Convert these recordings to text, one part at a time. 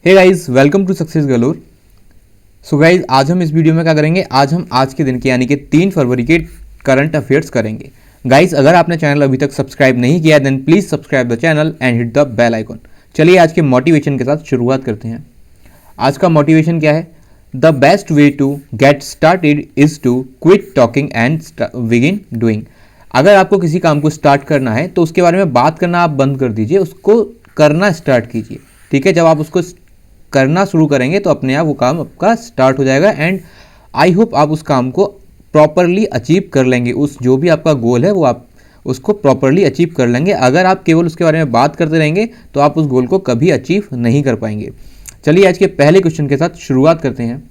Hey guys, welcome to Success Galore. So guys, आज हम इस वीडियो में क्या करेंगे, आज के दिन के यानी कि 3 फरवरी के करंट अफेयर्स करेंगे। गाइस, अगर आपने चैनल अभी तक सब्सक्राइब नहीं किया then please subscribe the channel and hit the bell icon. चलिए आज के मोटिवेशन के साथ शुरुआत करते हैं। आज का मोटिवेशन क्या है? The best way to get started is to quit talking and begin doing. अगर आपको किसी काम को स्टार्ट करना है तो उसके बारे में बात करना आप बंद कर दीजिए, उसको करना स्टार्ट कीजिए। ठीक है, जब आप उसको करना शुरू करेंगे तो अपने आप वो काम आपका स्टार्ट हो जाएगा एंड आई होप आप उस काम को प्रॉपरली अचीव कर लेंगे। उस जो भी आपका गोल है वो आप उसको प्रॉपरली अचीव कर लेंगे। अगर आप केवल उसके बारे में बात करते रहेंगे तो आप उस गोल को कभी अचीव नहीं कर पाएंगे। चलिए आज के पहले क्वेश्चन के साथ शुरुआत करते हैं।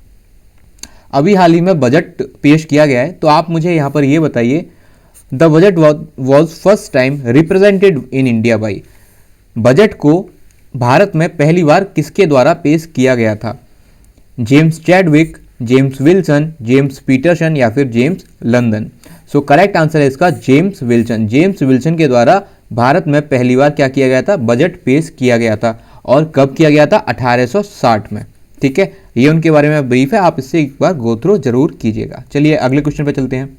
अभी हाल ही में बजट पेश किया गया है, तो आप मुझे यहाँ पर ये बताइए, the budget was first time represented in India by. Budget को भारत में पहली बार किसके द्वारा पेश किया गया था? James Chadwick, James Wilson, James Peterson या फिर James London. So correct answer है इसका जेम्स विल्सन। जेम्स विल्सन के द्वारा भारत में पहली बार क्या किया गया था? बजट पेश किया गया था। और कब किया गया था? 1860 में। ठीक है, ये उनके बारे में ब्रीफ है, आप इससे एक बार गो थ्रू जरूर कीजिएगा। चलिए अगले क्वेश्चन पे चलते हैं।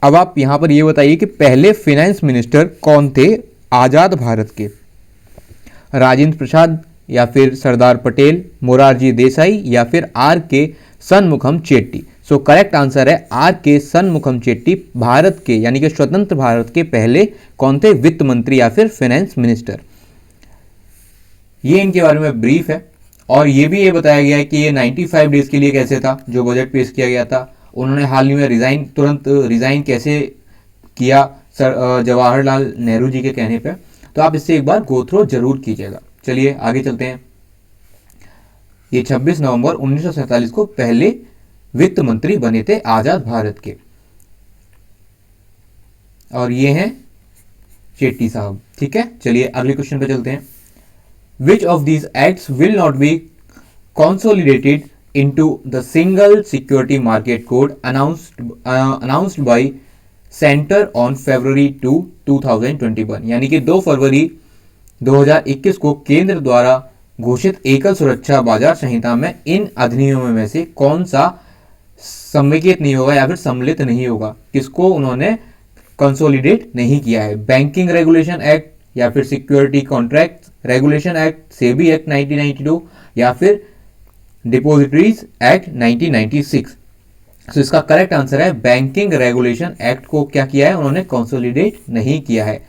अब आप यहां पर ये बताइए कि पहले फाइनेंस मिनिस्टर कौन थे आजाद भारत के? राजेंद्र प्रसाद या फिर सरदार पटेल, मोरारजी देसाई या फिर आर के सनमुखम चेट्टी। सो करेक्ट आंसर है आर के सनमुखम चेट्टी। भारत के यानी कि स्वतंत्र भारत के पहले कौन थे? वित्त मंत्री या फिर फाइनेंस मिनिस्टर। ये इनके बारे में ब्रीफ है और ये भी ये बताया गया है कि ये 95 डेज के लिए कैसे था जो बजट पेश किया गया था। उन्होंने हाल ही में तुरंत रिजाइन कैसे किया सर जवाहरलाल नेहरू जी के कहने पे। तो आप इससे एक बार गो थ्रू जरूर कीजिएगा। चलिए आगे चलते हैं। ये 26 नवंबर 1947 को पहले वित्त मंत्री बने थे आजाद भारत के, और ये हैं चेट्टी साहब। ठीक है, चलिए अगले क्वेश्चन पे चलते हैं। Which of these acts will not be consolidated into the single security market code announced by centre on फरवरी 2, 2021। यानी कि 2 फरवरी 2021 को केंद्र द्वारा घोषित एकल सुरक्षा बाजार संहिता में इन अधिनियमों में से कौन सा समेकित नहीं होगा या फिर सम्मिलित नहीं होगा? किसको उन्होंने कंसोलिडेट नहीं किया है? बैंकिंग रेगुलेशन एक्ट या फिर security contract regulation act, SEBI act 1992 या फिर डिपोजिटरीज एक्ट 1996। तो इसका करेक्ट आंसर है बैंकिंग रेगुलेशन एक्ट को क्या किया है उन्होंने? कंसोलिडेट नहीं किया है।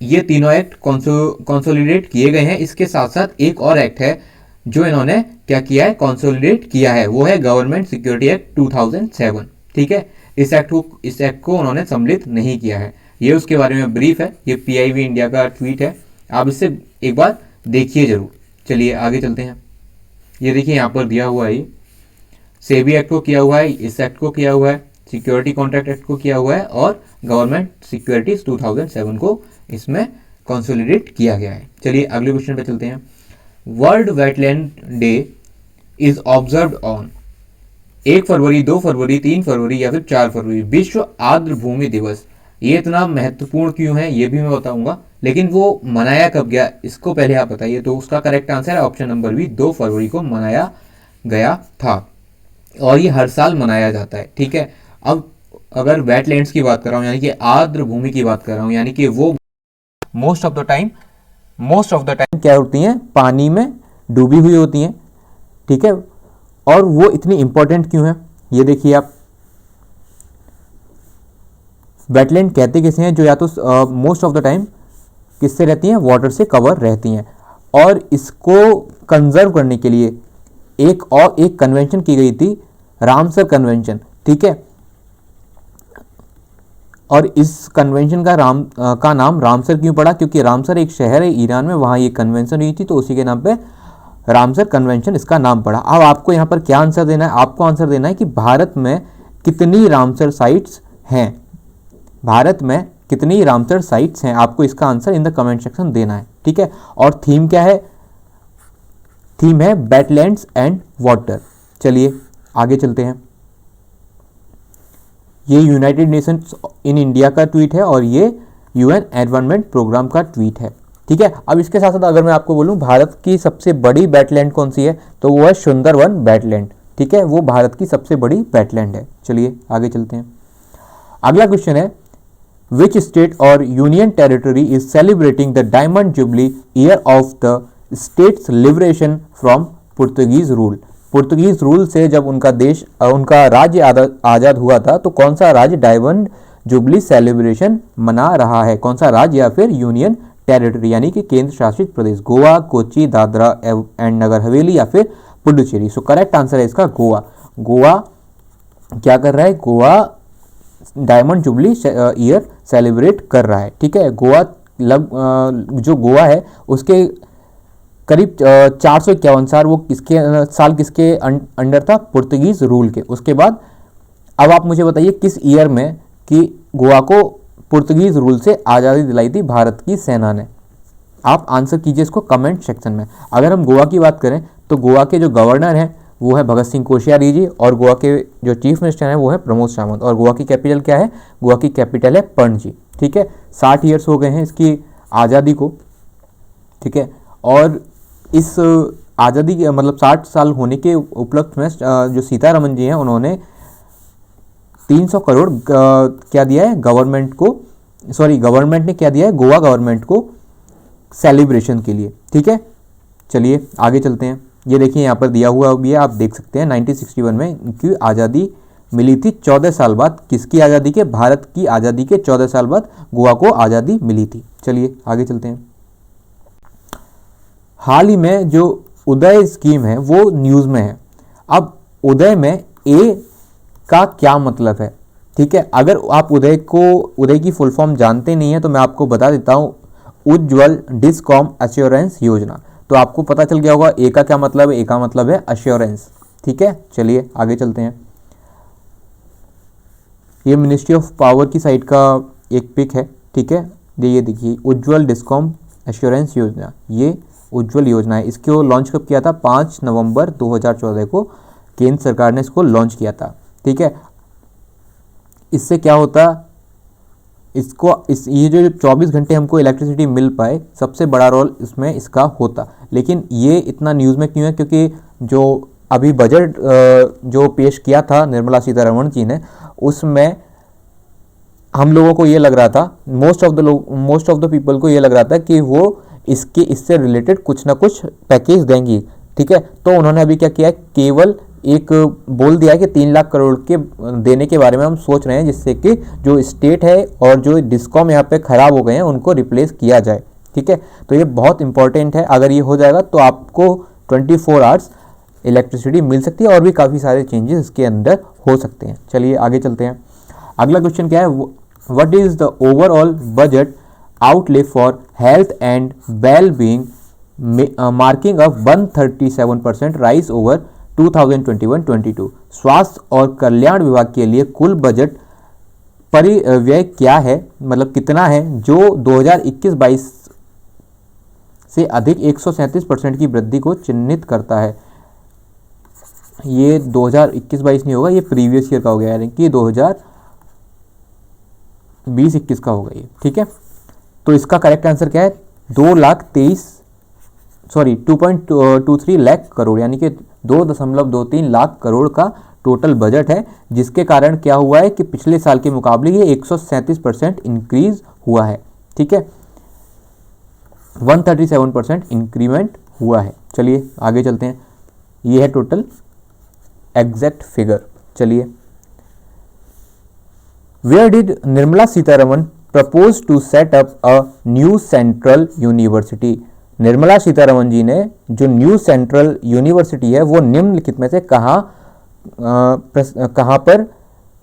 ये तीनों एक्ट कंसोलिडेट किए गए हैं। इसके साथ साथ एक और एक्ट है जो इन्होंने क्या किया है? कंसोलिडेट किया है, वो है गवर्नमेंट सिक्योरिटी एक्ट 2007। ठीक है, इस एक्ट को उन्होंने सम्मिलित नहीं किया है। ये उसके बारे में ब्रीफ है, ये पीआईबी इंडिया का ट्वीट है, आप इसे एक बार देखिए जरूर। चलिए आगे चलते हैं। ये देखिए यहाँ पर दिया हुआ है, ये सेबी एक्ट को किया हुआ है, इस एक्ट को किया हुआ है, सिक्योरिटी कॉन्ट्रैक्ट एक्ट को किया हुआ है और गवर्नमेंट सिक्योरिटीज 2007 को इसमें कंसोलिडेट किया गया है। चलिए अगले क्वेश्चन पे चलते हैं। World wetland day is observed on 1 फरवरी, 2 फरवरी, 3 फरवरी या फिर 4 फरवरी। विश्व आर्द्र भूमि दिवस, ये इतना महत्वपूर्ण क्यों है ये भी मैं बताऊंगा, लेकिन वो मनाया कब गया इसको पहले आप बताइए। तो उसका करेक्ट आंसर है ऑप्शन नंबर बी, 2 फरवरी को मनाया गया था और ये हर साल मनाया जाता है। ठीक है, अब अगर वेटलैंड्स की बात कर रहा हूं यानी कि आर्द्र भूमि की बात कर रहा हूं, यानी कि वो मोस्ट ऑफ द टाइम क्या होती हैं? पानी में डूबी हुई होती हैं। ठीक है, और वो इतनी इंपॉर्टेंट क्यों है ये देखिए आप। वेटलैंड कहते किसे हैं? जो या तो मोस्ट ऑफ द टाइम किससे रहती हैं? वाटर से कवर रहती हैं। और इसको कंजर्व करने के लिए एक कन्वेंशन की गई थी, रामसर कन्वेंशन। ठीक है, और इस कन्वेंशन का नाम रामसर क्यों पड़ा? क्योंकि रामसर एक शहर है ईरान में, वहां ये कन्वेंशन हुई थी, तो उसी के नाम पे रामसर कन्वेंशन इसका नाम पड़ा। अब आपको यहाँ पर क्या आंसर देना है? आपको आंसर देना है कि भारत में कितनी रामसर साइट्स हैं। भारत में कितनी रामसर साइट्स हैं, आपको इसका answer in the comment section देना है। ठीक है, और थीम क्या है? थीम है वेटलैंड्स एंड वाटर। चलिए आगे चलते हैं। ये यूनाइटेड नेशंस इन इंडिया का ट्वीट है और ये यूएन एनवायरनमेंट प्रोग्राम का ट्वीट है। ठीक है। अब इसके साथ साथ अगर मैं आपको बोलूं भारत की सबसे बड़ी वेटलैंड कौन सी है, तो वो है सुंदरवन वेटलैंड, ठीक है, वो भारत की सबसे बड़ी वेटलैंड है। चलिए आगे चलते हैं। अगला क्वेश्चन है, विच स्टेट और union territory is celebrating the diamond jubilee year of the states liberation from Portuguese rule. Portuguese rule से जब उनका देश उनका राज्य आज़ाद हुआ था, तो कौन सा राज्य डायमंड जुबली सेलिब्रेशन मना रहा है, कौन सा राज्य या फिर यूनियन टेरिटरी यानी कि केंद्र शासित प्रदेश? गोवा, कोची, दादरा एंड नगर हवेली या फिर पुडुचेरी? सो करेक्ट आंसर है इसका गोवा। गोवा क्या कर रहा है? Goa diamond jubilee year celebrate कर रहा है, ठीक है। गोवा जो गोवा है उसके करीब 451 साल वो किसके अंडर था? पुर्तगीज रूल के। उसके बाद अब आप मुझे बताइए किस ईयर में कि गोवा को पुर्तगीज रूल से आज़ादी दिलाई थी भारत की सेना ने? आप आंसर कीजिए इसको कमेंट सेक्शन में। अगर हम गोवा की बात करें तो गोवा के जो गवर्नर हैं वो है भगत सिंह कोश्यारी जी, और गोवा के जो चीफ मिनिस्टर हैं वो है प्रमोद सावंत, और गोवा की कैपिटल क्या है? गोवा की कैपिटल है पणजी, ठीक है। 60 ईयर्स हो गए हैं इसकी आज़ादी को, ठीक है। और इस आज़ादी के मतलब 60 साल होने के उपलक्ष्य में जो सीतारमन जी हैं उन्होंने 300 करोड़ क्या दिया है गवर्नमेंट को, गवर्नमेंट ने क्या दिया है गोवा गवर्नमेंट को सेलिब्रेशन के लिए, ठीक है। चलिए आगे चलते हैं। ये देखिए यहाँ पर दिया हुआ भी है, आप देख सकते हैं 1961 में इनकी आज़ादी मिली थी 14 साल बाद। किसकी आज़ादी के? भारत की आज़ादी के 14 साल बाद गोवा को आज़ादी मिली थी। चलिए आगे चलते हैं। हाल ही में जो उदय स्कीम है वो न्यूज़ में है। अब उदय में ए का क्या मतलब है, ठीक है। अगर आप उदय की फुल फॉर्म जानते नहीं है तो मैं आपको बता देता हूँ, उज्ज्वल डिस्कॉम एश्योरेंस योजना। तो आपको पता चल गया होगा ए का क्या मतलब है। ए का मतलब है एश्योरेंस, ठीक है। चलिए आगे चलते हैं। ये मिनिस्ट्री ऑफ पावर की साइट का एक पिक है, ठीक है। ये देखिए उज्ज्वल डिस्कॉम एश्योरेंस योजना, ये उज्ज्वल योजना है। इसको लॉन्च कब किया था? 5 नवंबर 2014 को केंद्र सरकार ने इसको लॉन्च किया था, ठीक है। इससे क्या होता? ये जो 24 घंटे हमको इलेक्ट्रिसिटी मिल पाए, सबसे बड़ा रोल इसमें इसका होता। लेकिन ये इतना न्यूज़ में क्यों है? क्योंकि जो अभी बजट जो पेश किया था निर्मला सीतारमण जी ने, उसमें हम लोगों को ये लग रहा था, मोस्ट ऑफ द पीपल को ये लग रहा था कि वो इससे रिलेटेड कुछ ना कुछ पैकेज देंगी, ठीक है। तो उन्होंने अभी क्या किया है, केवल एक बोल दिया कि 3 लाख करोड़ के देने के बारे में हम सोच रहे हैं, जिससे कि जो स्टेट है और जो डिस्कॉम यहाँ पे ख़राब हो गए हैं उनको रिप्लेस किया जाए, ठीक है। तो ये बहुत इंपॉर्टेंट है। अगर ये हो जाएगा तो आपको 24 आवर्स इलेक्ट्रिसिटी मिल सकती है और भी काफ़ी सारे चेंजेस इसके अंदर हो सकते हैं। चलिए आगे चलते हैं। अगला क्वेश्चन क्या है? What is the overall budget outlay for health and well-being marking a 137% rise over 2021-22। स्वास्थ्य और कल्याण विभाग के लिए कुल बजट परिव्यय क्या है, मतलब कितना है, जो 2021-22 से अधिक 137% की वृद्धि को चिन्हित करता है। ये 2021-22 नहीं होगा, ये प्रीवियस ईयर का हो गया, यानी कि 2020-21 का होगा ये, ठीक है। तो इसका करेक्ट आंसर क्या है? 2.23 लाख करोड़, यानी कि 2.23 लाख करोड़ का टोटल बजट है, जिसके कारण क्या हुआ है कि पिछले साल के मुकाबले ये 137% इंक्रीज हुआ है, ठीक है। 137% इंक्रीमेंट हुआ है। चलिए आगे चलते हैं। ये है टोटल एग्जैक्ट फिगर। चलिए, where did Nirmala Sitharaman propose to set up a new central university? Nirmala Sitharaman ji ने जो न्यू सेंट्रल यूनिवर्सिटी है वो निम्नलिखित में से कहाँ पर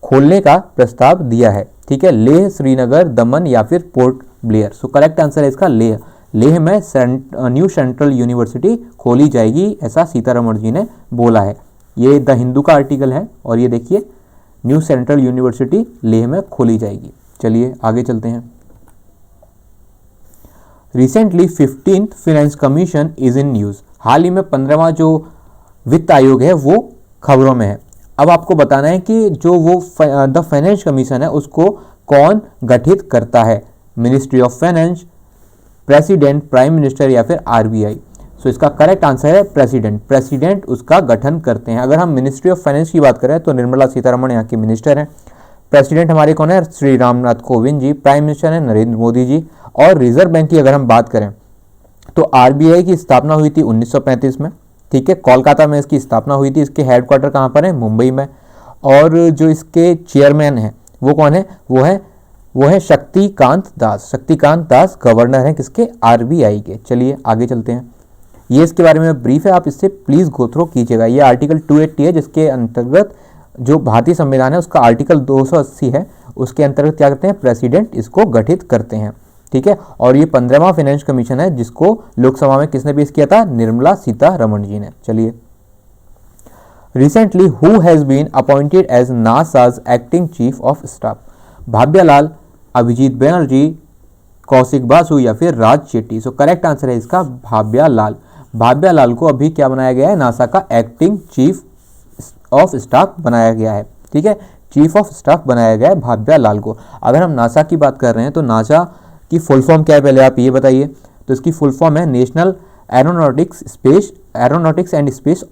खोलने का प्रस्ताव दिया है, ठीक है। लेह, श्रीनगर, दमन या फिर पोर्ट ब्लेयर? सो करेक्ट आंसर है इसका लेह। लेह में न्यू सेंट्रल यूनिवर्सिटी खोली जाएगी, ऐसा सीतारमण जी ने बोला है। ये द हिंदू का आर्टिकल है और ये देखिए न्यू सेंट्रल यूनिवर्सिटी लेह में खोली जाएगी। चलिए आगे चलते हैं। Recently 15th finance commission is in news. हाल ही में 15वां जो वित्त आयोग है वो खबरों में है। अब आपको बताना है कि जो वो द फाइनेंस कमीशन है उसको कौन गठित करता है? Ministry of finance, president, prime minister या फिर आरबीआई? सो इसका करेक्ट आंसर है प्रेसिडेंट। प्रेसिडेंट उसका गठन करते हैं। अगर हम मिनिस्ट्री ऑफ फाइनेंस की बात करें तो निर्मला सीतारमण यहाँ की मिनिस्टर हैं। प्रेसिडेंट हमारे कौन है? श्री रामनाथ कोविंद जी। प्राइम मिनिस्टर है नरेंद्र मोदी जी। और रिजर्व बैंक की अगर हम बात करें तो आरबीआई की स्थापना हुई थी 1935 में, ठीक है, कोलकाता में इसकी स्थापना हुई थी। इसके हेडक्वार्टर कहाँ पर है? मुंबई में। और जो इसके चेयरमैन हैं वो कौन है? वो है शक्तिकांत दास। शक्तिकांत दास गवर्नर हैं किसके? आरबीआई के। चलिए आगे चलते हैं। ये इसके बारे में ब्रीफ है, आप इससे प्लीज गो थ्रू कीजिएगा। ये आर्टिकल 280 है, जिसके अंतर्गत जो भारतीय संविधान है उसका आर्टिकल 280 है, उसके अंतर्गत क्या करते हैं? प्रेसिडेंट इसको गठित करते हैं, ठीक है। और ये 15वां फाइनेंस कमीशन है, जिसको लोकसभा में किसने पेश किया था? निर्मला सीतारमण जी ने। चलिए, recently who has been appointed as NASA's acting chief of staff? Bhavya Lal, Abhijit Banerjee, Kaushik Basu या फिर Raj Shetty? So correct answer है इसका भाव्या लाल। भाव्या लाल को अभी क्या बनाया गया है? नासा का एक्टिंग चीफ ऑफ स्टाफ बनाया गया है, ठीक है। चीफ ऑफ स्टाफ बनाया गया है भाव्या लाल को। अगर हम नासा की बात कर रहे हैं तो नासा की फुल फॉर्म क्या है पहले आप ये बताइए? तो इसकी फुल फॉर्म है national aeronautics and space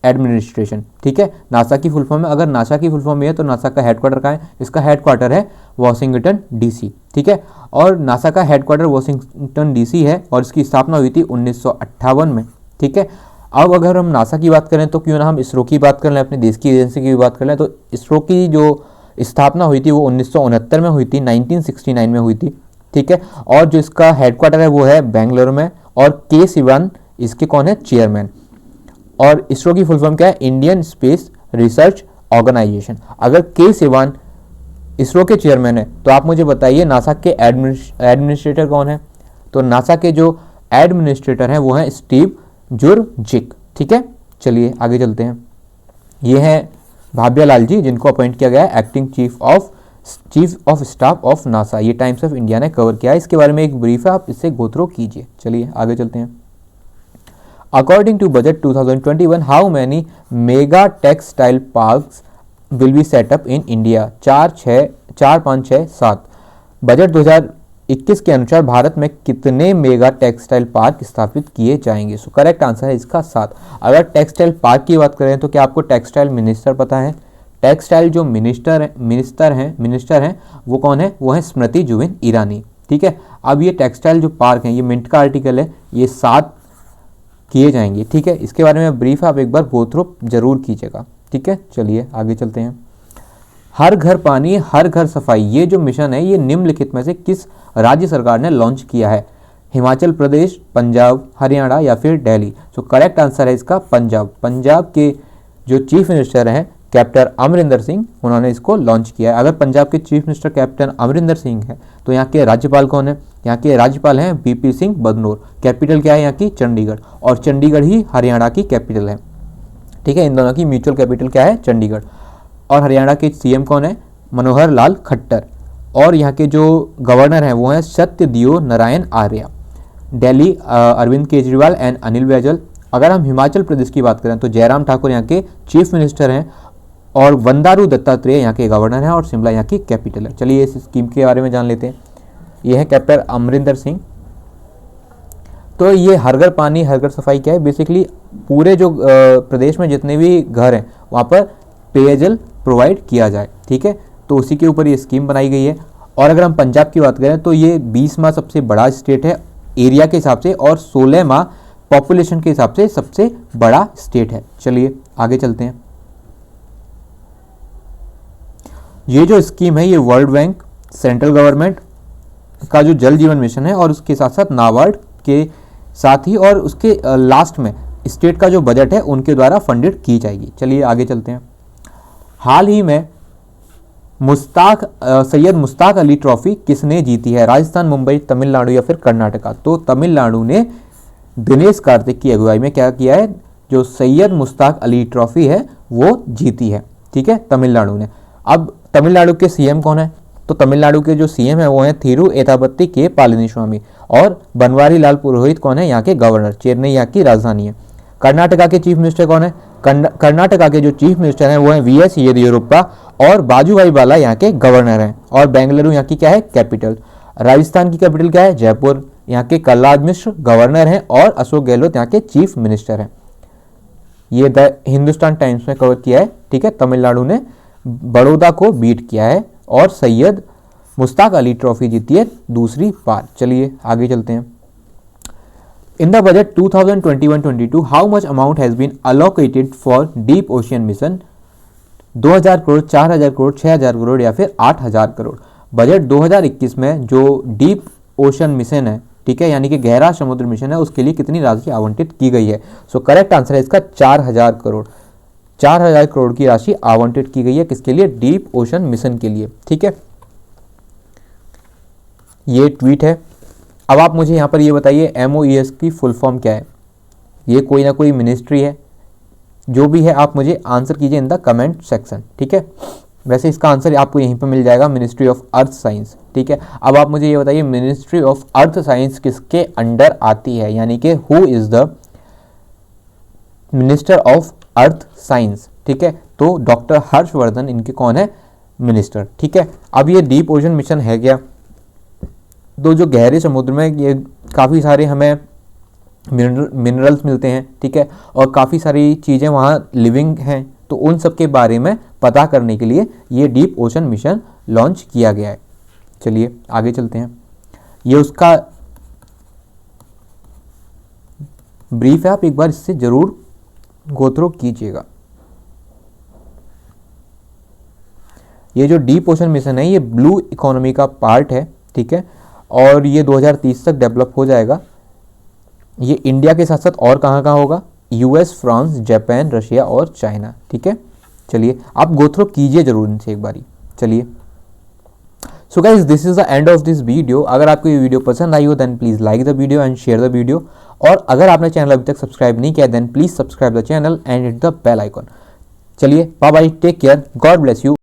administration, ठीक है। नासा की फुल फॉर्म है। अगर नासा की फुल फॉर्म है तो नासा का हेडक्वार्टर कहाँ है? इसका हेडक्वार्टर है वॉशिंगटन डीसी, ठीक है। और नासा का हेडक्वार्टर वॉशिंगटन डीसी है और इसकी स्थापना हुई थी 1958 में, ठीक है। अब अगर हम नासा की बात करें तो क्यों ना हम इसरो की बात कर लें, अपने देश की एजेंसी की भी बात कर लें। तो इसरो की जो स्थापना हुई थी वो 1969 में हुई थी, 1969 में हुई थी, ठीक है। और जो इसका हेडक्वार्टर है वो है बेंगलुरु में। और के सिवान इसके कौन है? चेयरमैन। और इसरो की फुल फॉर्म क्या है? Indian space research organisation. अगर के सिवान इसरो के चेयरमैन है तो आप मुझे बताइए नासा के एडमिनिस्ट्रेटर कौन है? तो नासा के जो एडमिनिस्ट्रेटर हैं वो हैं स्टीव जुरजिक, ठीक है। चलिए आगे चलते हैं। ये हैं भाव्या लाल जी, जिनको अपॉइंट किया गया है acting chief of staff of NASA. ये टाइम्स ऑफ इंडिया ने कवर किया है, इसके बारे में एक ब्रीफ है, आप इससे गो थ्रू कीजिए। चलिए आगे चलते हैं। According to budget 2021, how many mega textile parks will be set up in India? 4, 5, 6, 7। Budget 2021 के अनुसार भारत में कितने मेगा टेक्सटाइल पार्क स्थापित किए जाएंगे? सो करेक्ट आंसर है इसका 7। अगर टेक्सटाइल पार्क की बात करें तो क्या आपको टेक्सटाइल मिनिस्टर पता है? टेक्सटाइल जो मिनिस्टर हैं वो कौन है? वो है स्मृति जुबिन ईरानी, ठीक है। अब ये टेक्सटाइल जो पार्क हैं, ये मिंट का आर्टिकल है, ये 7 किए जाएंगे, ठीक है। इसके बारे में ब्रीफ आप एक बार गो थ्रू जरूर कीजिएगा, ठीक है। चलिए आगे चलते हैं। हर घर पानी हर घर सफाई, ये जो मिशन है ये निम्नलिखित में से किस राज्य सरकार ने लॉन्च किया है? हिमाचल प्रदेश, पंजाब, हरियाणा या फिर दिल्ली? सो करेक्ट आंसर है इसका पंजाब। पंजाब के जो चीफ मिनिस्टर हैं कैप्टन अमरिंदर सिंह, उन्होंने इसको लॉन्च किया है। अगर पंजाब के chief minister captain Amarinder Singh है तो यहाँ के राज्यपाल कौन है? यहाँ के राज्यपाल हैं बीपी सिंह बदनौर। कैपिटल क्या है यहाँ की? चंडीगढ़। और चंडीगढ़ ही हरियाणा की कैपिटल है, ठीक है। इन दोनों की म्यूचुअल कैपिटल क्या है? चंडीगढ़। और हरियाणा के सीएम कौन है? मनोहर लाल खट्टर। और यहाँ के जो गवर्नर हैं वो हैं सत्यदेव नारायण आर्य। दिल्ली अरविंद केजरीवाल एंड अनिल बैजल। अगर हम हिमाचल प्रदेश की बात करें तो जयराम ठाकुर यहाँ के चीफ मिनिस्टर हैं और बंदारू दत्तात्रेय यहाँ के गवर्नर हैं और शिमला यहाँ की कैपिटल है। चलिए इस स्कीम के बारे में जान लेते हैं। ये है कैप्टन अमरिंदर सिंह। तो ये हर घर पानी हर घर सफाई क्या है? बेसिकली पूरे जो प्रदेश में जितने भी घर हैं वहाँ पर पेयजल प्रोवाइड किया जाए, ठीक है। तो उसी के ऊपर ये स्कीम बनाई गई है। और अगर हम पंजाब की बात करें तो ये 20वां सबसे बड़ा स्टेट है एरिया के हिसाब से और 16वां पॉपुलेशन के हिसाब से सबसे बड़ा स्टेट है। चलिए आगे चलते हैं। ये जो स्कीम है ये वर्ल्ड बैंक, सेंट्रल गवर्नमेंट का जो जल जीवन मिशन है और उसके साथ साथ नाबार्ड के साथ ही और उसके लास्ट में स्टेट का जो बजट है उनके द्वारा फंडेड की जाएगी। चलिए आगे चलते हैं। हाल ही में सैयद मुश्ताक अली ट्रॉफी किसने जीती है? राजस्थान, मुंबई, तमिलनाडु या फिर कर्नाटका? तो तमिलनाडु ने दिनेश कार्तिक की अगुवाई में क्या किया है? जो सैयद मुश्ताक अली ट्रॉफी है वो जीती है, ठीक है, तमिलनाडु ने। अब तमिलनाडु के सीएम कौन है? तो तमिलनाडु के जो सीएम है वो हैं थिरु एथापत्ती के पालनीस्वामी। और बनवारी लाल पुरोहित कौन है? यहाँ के गवर्नर। चेन्नई यहाँ की राजधानी है। कर्नाटका के चीफ मिनिस्टर कौन है? कर्नाटका के जो चीफ मिनिस्टर हैं वो हैं वीएस येदियुरप्पा और बाजूभाई वाला यहाँ के गवर्नर हैं। और बेंगलुरु यहाँ की क्या है? कैपिटल। राजस्थान की कैपिटल क्या है? जयपुर। यहाँ के कलराज मिश्र गवर्नर हैं और अशोक गहलोत यहाँ के चीफ मिनिस्टर हैं। ये द हिंदुस्तान टाइम्स में कवर किया है, ठीक है। तमिलनाडु ने बड़ौदा को बीट किया है और सैयद मुश्ताक अली ट्रॉफी जीती है दूसरी बार। चलिए आगे चलते हैं। In the budget 2021-22 how much amount has been allocated for deep ocean mission? 2000 crore, 4000 crore, 6000 crore या फिर 8000 करोड़। बजट 2021 में जो डीप ओशन मिशन है, ठीक है, यानी कि गहरा समुद्र मिशन है, उसके लिए कितनी राशि आवंटित की गई है? सो करेक्ट आंसर है इसका 4000 करोड़। 4000 करोड़ की राशि आवंटित की गई है किसके लिए? डीप ओशन मिशन के लिए, ठीक है। ये ट्वीट है। अब आप मुझे यहाँ पर ये बताइए MOES की फुल फॉर्म क्या है? ये कोई ना कोई मिनिस्ट्री है, जो भी है आप मुझे आंसर कीजिए इन द कमेंट सेक्शन, ठीक है। वैसे इसका आंसर आपको यहीं पर मिल जाएगा, मिनिस्ट्री ऑफ अर्थ साइंस, ठीक है। अब आप मुझे ये बताइए मिनिस्ट्री ऑफ अर्थ साइंस किसके अंडर आती है, यानी कि who is the minister of earth science, ठीक है। तो डॉक्टर हर्षवर्धन इनके कौन है? मिनिस्टर, ठीक है। अब ये डीप ओशन मिशन है क्या? तो जो गहरे समुद्र में ये काफ़ी सारे हमें मिनरल्स मिलते हैं, ठीक है, और काफ़ी सारी चीज़ें वहाँ लिविंग हैं, तो उन सब के बारे में पता करने के लिए ये डीप ओशन मिशन लॉन्च किया गया है। चलिए आगे चलते हैं। ये उसका ब्रीफ है, आप एक बार इससे ज़रूर गो थ्रू कीजिएगा। ये जो डीप ओशन मिशन है ये ब्लू इकोनॉमी का पार्ट है, ठीक है, और ये 2030 तक डेवलप हो जाएगा। ये इंडिया के साथ साथ और कहाँ कहाँ होगा? US, फ्रांस, जापान, रशिया और चाइना, ठीक है। चलिए आप गो थ्रू कीजिए जरूर इनसे एक बारी। चलिए so guys this is the end of this video. अगर आपको ये वीडियो पसंद आई हो then please like the video and share the video, और अगर आपने चैनल अभी तक सब्सक्राइब नहीं किया then please subscribe the channel and hit the bell icon. चलिए bye bye, take care, God bless you.